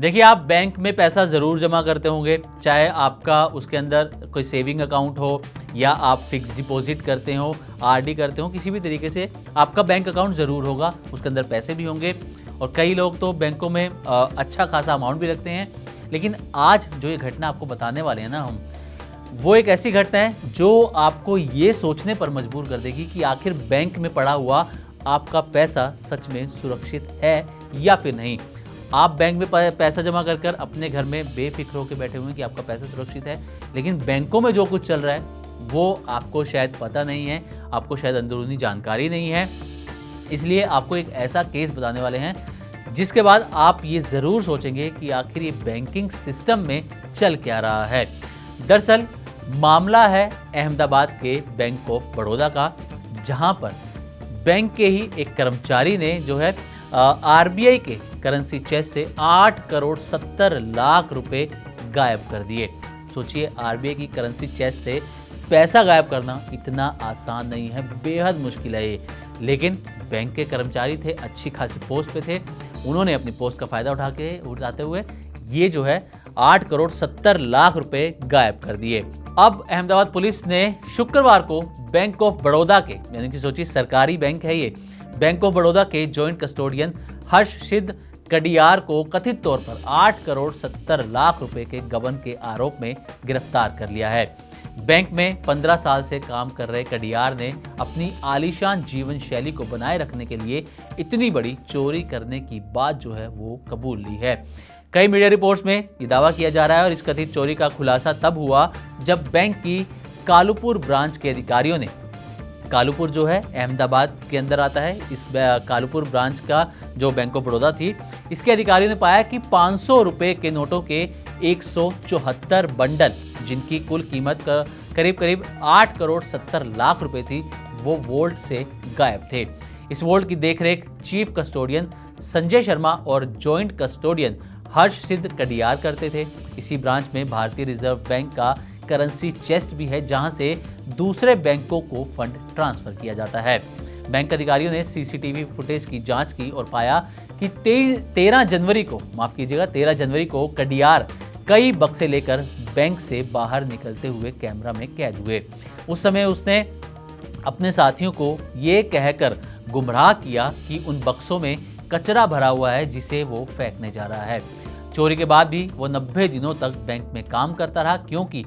देखिए, आप बैंक में पैसा ज़रूर जमा करते होंगे, चाहे आपका उसके अंदर कोई सेविंग अकाउंट हो या आप फिक्स डिपॉजिट करते हो, आरडी करते हो, किसी भी तरीके से आपका बैंक अकाउंट ज़रूर होगा, उसके अंदर पैसे भी होंगे। और कई लोग तो बैंकों में अच्छा खासा अमाउंट भी रखते हैं। लेकिन आज जो ये घटना आपको बताने वाले हैं ना हम, वो एक ऐसी घटना है जो आपको ये सोचने पर मजबूर कर देगी कि आखिर बैंक में पड़ा हुआ आपका पैसा सच में सुरक्षित है या फिर नहीं। आप बैंक में पैसा जमा कर कर अपने घर में बेफिक्र होकर बैठे हुए हैं कि आपका पैसा सुरक्षित है, लेकिन बैंकों में जो कुछ चल रहा है वो आपको शायद पता नहीं है, आपको शायद अंदरूनी जानकारी नहीं है। इसलिए आपको एक ऐसा केस बताने वाले हैं जिसके बाद आप ये ज़रूर सोचेंगे कि आखिर ये बैंकिंग सिस्टम में चल क्या रहा है। दरअसल मामला है अहमदाबाद के बैंक ऑफ बड़ौदा का, जहां पर बैंक के ही एक कर्मचारी ने जो है आरबीआई के करेंसी चेस्ट से 8 करोड़ 70 लाख रुपए गायब कर दिए। सोचिए, आरबीआई की करेंसी चेस्ट से पैसा गायब करना इतना आसान नहीं है, बेहद मुश्किल है ये। लेकिन बैंक के कर्मचारी थे, अच्छी खासी पोस्ट पे थे, उन्होंने अपनी पोस्ट का फायदा उठाते हुए ये जो है 8 करोड़ 70 लाख रुपए गायब कर दिए। अब अहमदाबाद पुलिस ने शुक्रवार को बैंक ऑफ बड़ौदा के, यानी कि सोचिए सरकारी बैंक है ये, बैंक ऑफ बड़ौदा के जॉइंट कस्टोडियन हर्षसिद्ध कडियार को कथित तौर पर 8 करोड़ 70 लाख रुपए के गबन के आरोप में गिरफ्तार कर लिया है। बैंक में 15 साल से काम कर रहे कडियार ने अपनी आलीशान जीवन शैली को बनाए रखने के लिए इतनी बड़ी चोरी करने की बात जो है वो कबूल ली है। कई मीडिया रिपोर्ट्स में ये दावा किया जा रहा है और इस कथित चोरी का खुलासा तब हुआ जब बैंक की कालूपुर ब्रांच के अधिकारियों ने, कालूपुर जो है अहमदाबाद के अंदर आता है, इस कालूपुर ब्रांच का जो बैंक ऑफ बड़ौदा थी, इसके अधिकारियों ने पाया कि 500 रुपए के नोटों के 174 बंडल, जिनकी कुल कीमत का करीब 8 करोड़ 70 लाख रुपए थी, वो वोल्ट से गायब थे। इस वोल्ट की देखरेख चीफ कस्टोडियन संजय शर्मा और जॉइंट कस्टोडियन हर्षसिद्ध कडियार करते थे। इसी ब्रांच में भारतीय रिजर्व बैंक का करेंसी चेस्ट भी है, जहां से दूसरे बैंकों को फंड ट्रांसफर किया जाता है। बैंक अधिकारियों ने सीसीटीवी फुटेज की जांच की और पाया कि 13 जनवरी को कडियार कई बक्से लेकर बैंक से बाहर निकलते हुए कैमरा में कैद हुए। उस समय उसने अपने साथियों को ये कहकर गुमराह किया कि उन बक्सों में कचरा भरा हुआ है जिसे वो फेंकने जा रहा है। चोरी के बाद भी वो 90 दिनों तक बैंक में काम करता रहा, क्योंकि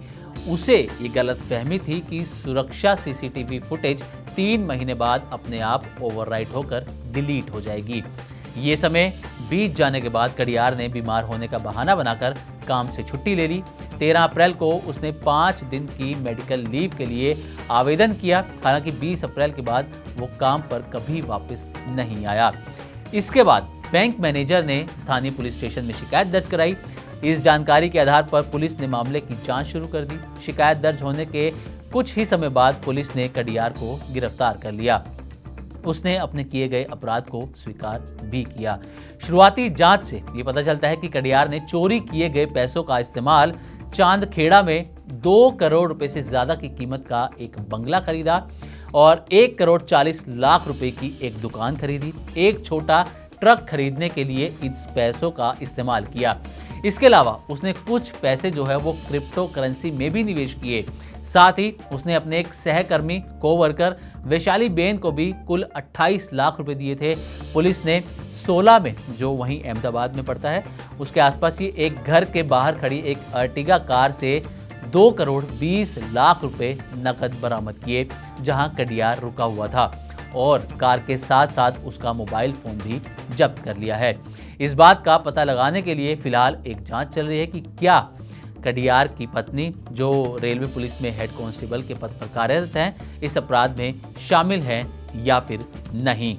उसे ये गलतफहमी थी कि सुरक्षा सीसीटीवी फुटेज 3 महीने बाद अपने आप ओवरराइट होकर डिलीट हो जाएगी। ये समय बीत जाने के बाद कडियार ने बीमार होने का बहाना बनाकर काम से छुट्टी ले ली। 13 अप्रैल को उसने 5 दिन की मेडिकल लीव के लिए आवेदन किया। हालांकि 20 अप्रैल के बाद वो काम पर कभी वापस नहीं आया। इसके बाद बैंक मैनेजर ने स्थानीय पुलिस स्टेशन में शिकायत दर्ज कराई। इस जानकारी के आधार पर पुलिस ने मामले की जांच शुरू कर दी। शिकायत दर्ज होने के कुछ ही समय बाद पुलिस ने कडियार को गिरफ्तार कर लिया। उसने अपने किए गए अपराध को स्वीकार भी किया। शुरुआती जांच से ये पता चलता है कि कडियार ने चोरी किए गए पैसों का इस्तेमाल चांदखेड़ा में 2 करोड़ रुपए से ज्यादा की कीमत का एक बंगला खरीदा और 1 करोड़ 40 लाख रुपए की एक दुकान खरीदी। एक छोटा ट्रक खरीदने के लिए इस पैसों का इस्तेमाल किया। इसके अलावा उसने कुछ पैसे जो है वो क्रिप्टो करेंसी में भी निवेश किए। साथ ही उसने अपने एक सहकर्मी कोवर्कर वैशाली बेन को भी कुल 28 लाख रुपए दिए थे। पुलिस ने 16 में, जो वहीं अहमदाबाद में पड़ता है, उसके आसपास ही एक घर के बाहर खड़ी एक अर्टिगा कार से 2 करोड़ 20 लाख रुपए नकद बरामद किए, जहां कडियार रुका हुआ था, और कार के साथ साथ उसका मोबाइल फोन भी जब्त कर लिया है। इस बात का पता लगाने के लिए फिलहाल एक जांच चल रही है कि क्या कडियार की पत्नी, जो रेलवे पुलिस में हेड कांस्टेबल के पद पर कार्यरत हैं, इस अपराध में शामिल हैं या फिर नहीं।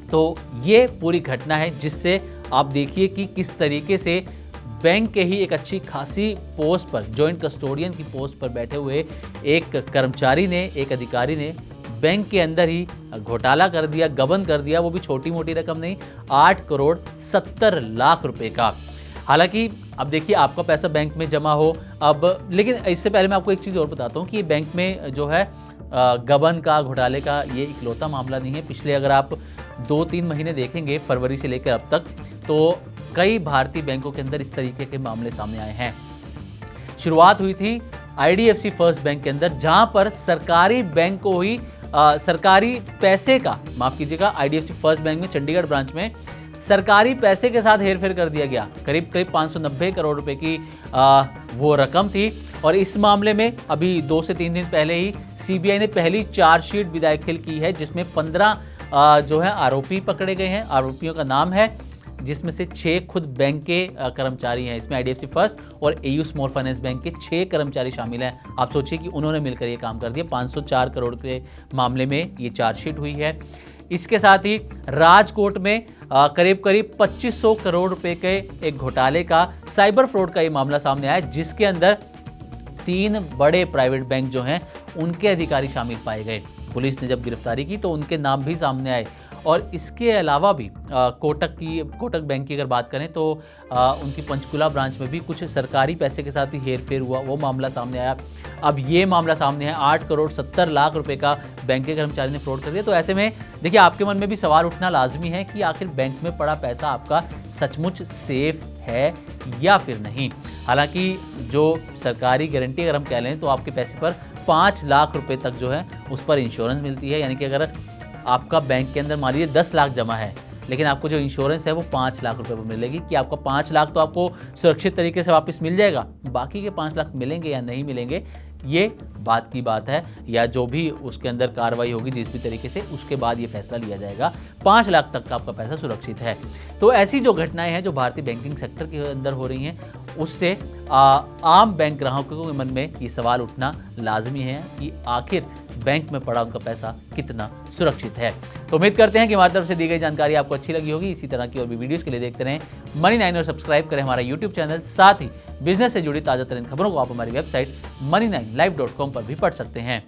तो ये पूरी घटना है, जिससे आप देखिए कि किस तरीके से बैंक के ही एक अच्छी खासी पोस्ट पर, जॉइंट कस्टोडियन की पोस्ट पर बैठे हुए एक कर्मचारी ने, एक अधिकारी ने बैंक के अंदर ही घोटाला कर दिया, गबन कर दिया, वो भी छोटी मोटी रकम नहीं, 8 करोड़ 70 लाख रुपए का। हालांकि अब देखिए, आपका पैसा बैंक में जमा हो अब, लेकिन इससे पहले मैं आपको एक चीज़ और बताता हूँ कि बैंक में जो है गबन का, घोटाले का ये इकलौता मामला नहीं है। पिछले अगर आप 2-3 महीने देखेंगे, फरवरी से लेकर अब तक, तो कई भारतीय बैंकों के अंदर इस तरीके के मामले सामने आए हैं। शुरुआत हुई थी IDFC फर्स्ट बैंक के अंदर, जहां पर सरकारी बैंक को ही सरकारी पैसे का, माफ कीजिएगा, IDFC फर्स्ट बैंक में चंडीगढ़ ब्रांच में सरकारी पैसे के साथ हेरफेर कर दिया गया। करीब 590 करोड़ रुपए की वो रकम थी। और इस मामले में अभी 2 से 3 दिन पहले ही CBI ने पहली चार्जशीट भी दाखिल की है, जिसमें 15 जो है आरोपी पकड़े गए हैं। आरोपियों का नाम है, जिसमें से 6 खुद बैंक के कर्मचारी हैं। इसमें IDFC फर्स्ट और AU स्मॉल फाइनेंस बैंक के 6 कर्मचारी शामिल हैं। आप सोचिए कि उन्होंने मिलकर ये काम कर दिया। 504 करोड़ के मामले में ये चार्जशीट हुई है। इसके साथ ही राजकोट में करीब 2500 करोड़ रुपए के एक घोटाले का, साइबर फ्रॉड का ये मामला सामने आया, जिसके अंदर 3 बड़े प्राइवेट बैंक जो हैं उनके अधिकारी शामिल पाए गए। पुलिस ने जब गिरफ्तारी की तो उनके नाम भी सामने आए। और इसके अलावा भी कोटक बैंक की अगर बात करें तो उनकी पंचकुला ब्रांच में भी कुछ सरकारी पैसे के साथ ही हेरफेर हुआ, वो मामला सामने आया। अब ये मामला सामने है, 8 करोड़ 70 लाख रुपए का बैंक के कर्मचारी ने फ्रॉड कर दिया। तो ऐसे में देखिए, आपके मन में भी सवाल उठना लाजमी है कि आखिर बैंक में पड़ा पैसा आपका सचमुच सेफ है या फिर नहीं। हालांकि जो सरकारी गारंटी अगर हम कह लें तो आपके पैसे पर 5 लाख रुपए तक जो है उस पर इंश्योरेंस मिलती है। यानी कि अगर आपका बैंक के अंदर मान लीजिए 10 लाख जमा है, लेकिन आपको जो इंश्योरेंस है वो 5 लाख रुपए पर मिलेगी, कि आपका 5 लाख तो आपको सुरक्षित तरीके से वापस मिल जाएगा। बाकी के 5 लाख मिलेंगे या नहीं मिलेंगे, ये बात की बात है, या जो भी उसके अंदर कार्रवाई होगी जिस भी तरीके से, उसके बाद ये फैसला लिया जाएगा। 5 लाख तक का आपका पैसा सुरक्षित है। तो ऐसी जो घटनाएं हैं जो भारतीय बैंकिंग सेक्टर के अंदर हो रही हैं, उससे आम बैंक ग्राहकों के मन में ये सवाल उठना लाजमी है कि आखिर बैंक में पड़ा उनका पैसा कितना सुरक्षित है। तो उम्मीद करते हैं कि हमारी तरफ से दी गई जानकारी आपको अच्छी लगी होगी। इसी तरह की और भी वीडियोस के लिए देखते रहें Money9 और सब्सक्राइब करें हमारा YouTube चैनल। साथ ही बिजनेस से जुड़ी ताज़ा तरीन खबरों को आप हमारी वेबसाइट money9live.com पर भी पढ़ सकते हैं।